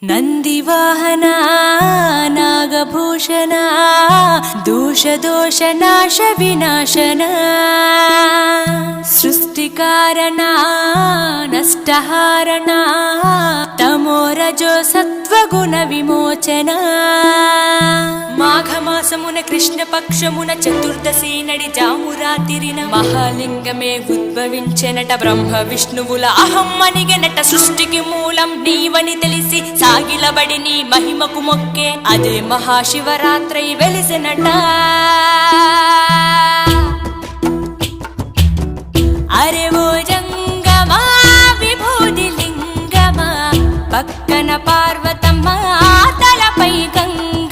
ನಂದಿವಾಹನ ನಾಗಭೂಷಣ ದೋಷ ನಾಶ ವಿನಾಶನ ಸೃಷ್ಟಿಕಾರಣ ನಷ್ಟಹಾರಣ తమోరజో సత్వగుణ విమోచన మాఘమాసమున కృష్ణపక్షమున చతుర్దశి నడి జామురాతిరిన మహాలింగమే ఉద్భవించెనట బ్రహ్మ విష్ణువుల అహం అనిగెనట సృష్టికి మూలం నీవని తెలిసి సాగిలబడి నీ మహిమకు మొక్కే అదే మహాశివరాత్రి వెలిసినట అరే ఓ జంగమా విభూది లింగమా పక్కన పార్వతమ్మ తలపై గంగ